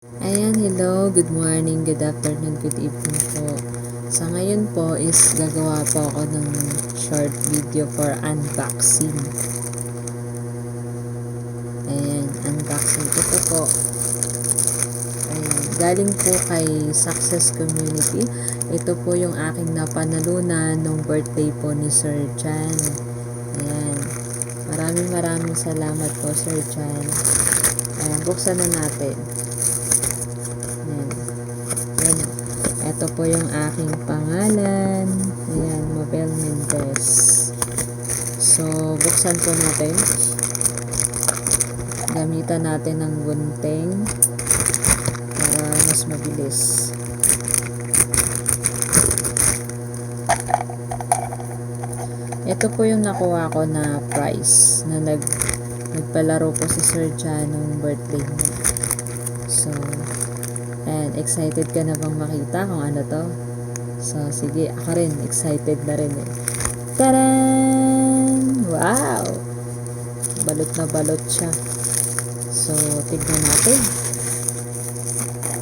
Ayan, hello, good morning, good afternoon, good evening po. Sa ngayon po is gagawa po ako ng short video for unboxing. Ayan, unboxing ito po. Ayan, galing po kay Success Community. Ito po yung aking napanalunan nung birthday po ni Sir Chan. Ayan, maraming salamat po Sir Chan. Ayan, buksan na natin. Ito po yung aking pangalan. Ayan, Mabel Mendez. So, buksan po natin. Gamitan natin ng gunting para mas mabilis. Ito po yung nakuha ko na prize na nagpalaro po si Sir Jan nung birthday niya. So, and excited ka na bang makita kung ano to? So, sige, ako rin, excited na rin eh. Taran! Wow! Balot na balot siya. So, tignan natin.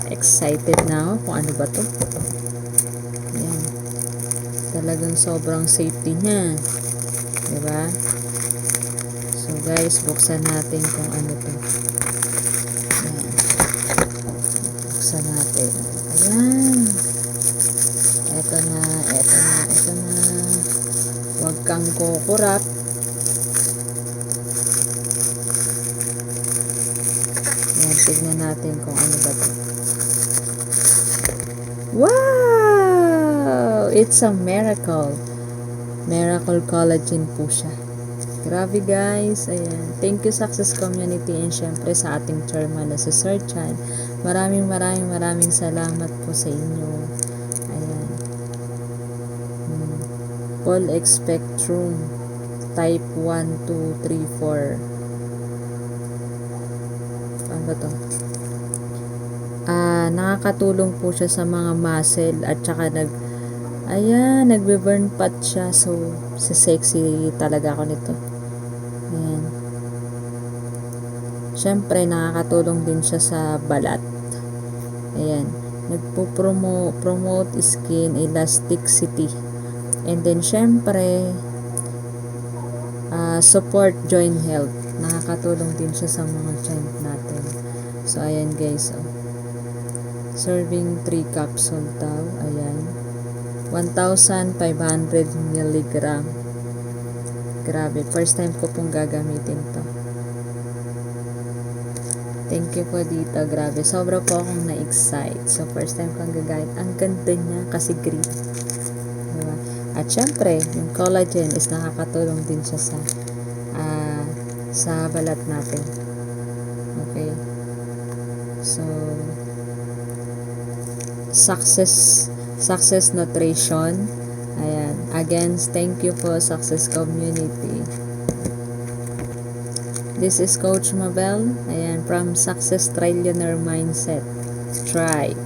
Excited na ako kung ano ba to. Ayan. Talagang sobrang safety niya. Diba? So, guys, buksan natin kung ano to. Buksan natin. Ayan. Ito na. Huwag kang kukurap. Ayan, tignan natin kung ano ba ito. Wow! It's a miracle. Miracle collagen po siya. Grabe guys. Ayan. Thank you Success Community and syempre sa ating chairman na si Sir Chan. Maraming salamat po sa inyo. Ayan. Full spectrum type 1, 2, 3, 4. Ano ba to? Nakakatulong po siya sa mga muscle at saka nagbe-burn fat siya. So, sexy talaga ako nito. Ayan. Syempre, nakakatulong din siya sa balat. Ayan. Nagpo-promote skin elasticity. And then, syempre, support joint health. Nakakatulong din siya sa mga joint natin. So, ayan guys. Serving 3 capsule daw. Ayan. 1,500 mg. Grabe. First time ko pong gagamitin to. Thank you po dito. Grabe. Sobra po akong na-excite. So, first time kong gagamit. Ang ganda niya kasi green. Diba? At syempre, yung collagen is nakakatulong din siya sa balat natin. Okay. So, Success Nutrition. Ayan. Again, thank you po Success Community. This is Coach Mabel. Ayan, from Success Trillionaire Mindset. Try.